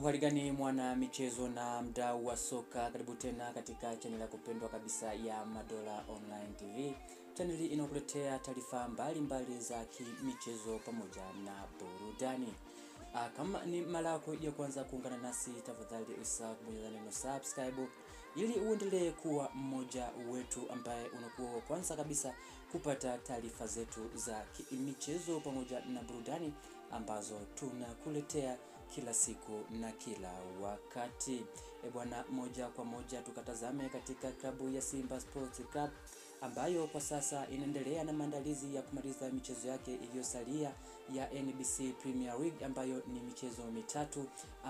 Uhaligani mwana michezo na mdau wa soka, karibu tena katika channel ya kupendwa kabisa ya Madola Online TV. Channel inakuletea taarifa mbalimbali za michezo pamoja na burudani. Kama ni mara yako ya kwanza kuungana nasi, tafadhali usahau kubonyeza neno subscribe ili uendelee kuwa mmoja wetu ambaye unakuwa kwanza kabisa kupata taarifa zetu za michezo pamoja na burudani ambazo tunakuletea kila siku na kila wakati. Bwana, moja kwa moja tukatazame katika klabu ya Simba Sports Club ambayo kwa sasa inaendelea na maandalizi ya kumaliza michezo yake iliyosalia ya NBC Premier League ambayo ni michezo mitatu,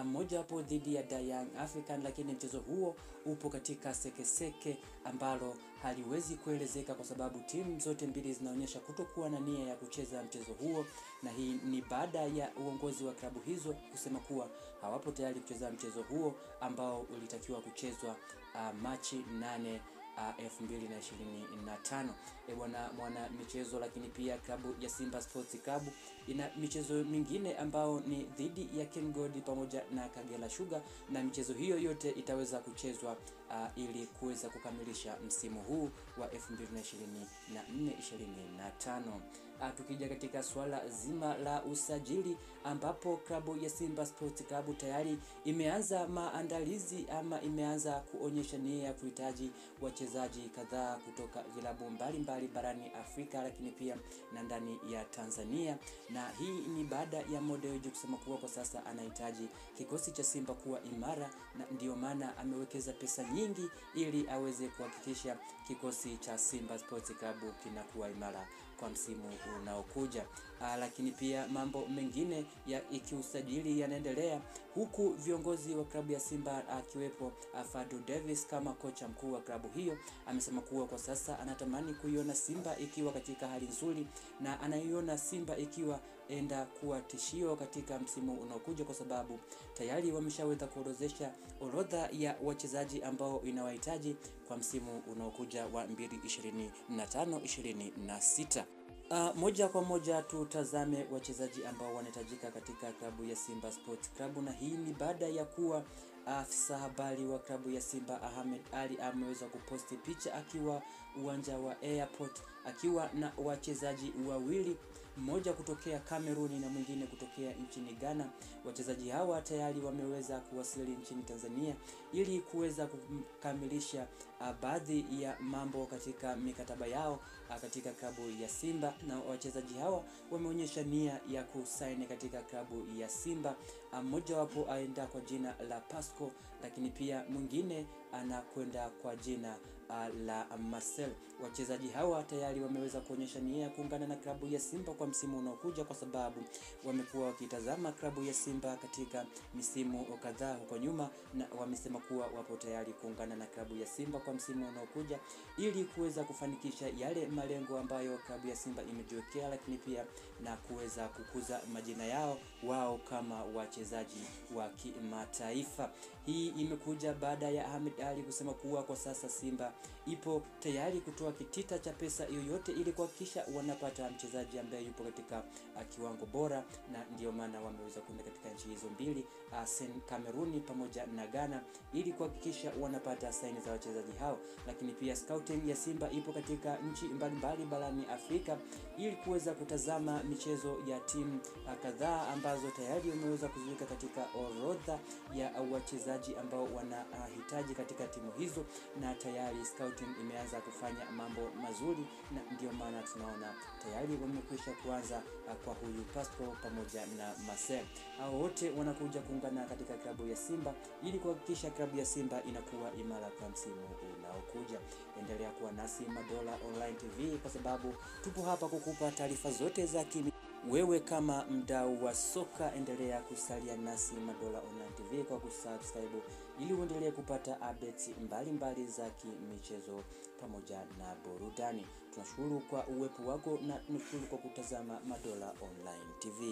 mmoja hapo dhidi ya Young African, lakini mchezo huo upo katika sekeseke ambalo haliwezi kuelezeka kwa sababu timu zote mbili zinaonyesha kutokuwa na nia ya kucheza mchezo huo, na hii ni baada ya uongozi wa klabu hizo kusema kuwa hawapo tayari kucheza mchezo huo ambao ulitakiwa kuchezwa Machi 8 2025. Bwana mwana michezo, lakini pia klabu ya Simba Sports Club ina michezo mingine ambao ni dhidi ya Ken Gold pamoja na Kagera Sugar, na michezo hiyo yote itaweza kuchezwa ili kuweza kukamilisha msimu huu wa 2024-2025. Tukija katika swala zima la usajili, ambapo klabu ya Simba Sports Club tayari imeanza maandalizi ama imeanza kuonyesha nia ya kuhitaji wachezaji kadhaa kutoka vilabu mbalimbali barani Afrika, lakini pia na ndani ya Tanzania, na hii ni baada ya Model kusema kuwa kwa sasa anahitaji kikosi cha Simba kuwa imara, na ndio maana amewekeza pesa nyingi ili aweze kuhakikisha kikosi cha Simba Sports Club kinakuwa imara kwa msimu unaokuja. Lakini pia mambo mengine ya kiusajili yanaendelea, huku viongozi wa klabu ya Simba akiwepo Fadu Davis kama kocha mkuu wa klabu hiyo amesema kuwa kwa sasa anatamani kuiona Simba ikiwa katika hali nzuri, na anaiona Simba ikiwa enda kuwa tishio katika msimu unaokuja, kwa sababu tayari wameshaweza kuorodhesha orodha ya wachezaji ambao inawahitaji kwa msimu unaokuja wa 2025-26. Moja kwa moja tutazame wachezaji ambao wanahitajika katika klabu ya Simba Sports Club, na hii ni baada ya kuwa afisa habari wa klabu ya Simba Ahmed Ali ameweza kuposti picha akiwa uwanja wa airport akiwa na wachezaji wawili, mmoja kutokea Cameroon na mwingine kutokea nchini Ghana. Wachezaji hawa tayari wameweza kuwasili nchini Tanzania ili kuweza kukamilisha baadhi ya mambo katika mikataba yao katika klabu ya Simba, na wachezaji hawa wameonyesha nia ya kusaini katika klabu ya Simba. Mmoja wapo aenda kwa jina la Pasco, lakini pia mwingine anakwenda kwa jina la Marcel. Wachezaji hawa tayari wameweza kuonyesha nia ya kuungana na klabu ya Simba kwa msimu unaokuja, kwa sababu wamekuwa wakitazama klabu ya Simba katika misimu kadhaa huko nyuma, na wamesema kuwa wapo tayari kuungana na klabu ya Simba kwa msimu unaokuja ili kuweza kufanikisha yale malengo ambayo klabu ya Simba imejiwekea, lakini pia na kuweza kukuza majina yao wao kama wachezaji wa kimataifa. Hii imekuja baada ya Ahmed Ali kusema kuwa kwa sasa Simba ipo tayari kutoa kitita cha pesa yoyote ili kuhakikisha wanapata mchezaji ambaye yupo katika kiwango bora, na ndio maana wameweza kwenda katika nchi hizo mbili, Cameroon pamoja na Ghana, ili kuhakikisha wanapata saini za wachezaji hao. Lakini pia scouting ya Simba ipo katika nchi mbalimbali barani Afrika ili kuweza kutazama michezo ya timu kadhaa ambazo tayari wameweza kuziweka katika orodha ya wachezaji ambao wanahitaji katika timu hizo, na tayari scouting imeanza kufanya mambo mazuri, na ndio maana tunaona tayari wamekwisha kuanza kwa huyu Pasco pamoja na Marcel. Hao wote wanakuja kuungana katika klabu ya Simba ili kuhakikisha klabu ya Simba inakuwa imara kwa msimu unaokuja. Endelea kuwa nasi Madola Online TV kwa sababu tupo hapa kukupa taarifa zote za wewe kama mdau wa soka. Endelea kusalia nasi Madola Online TV kwa kusubscribe ili uendelee kupata updates mbalimbali za michezo pamoja na burudani. Tunashukuru kwa uwepo wako na tunashukuru kwa kutazama Madola Online TV.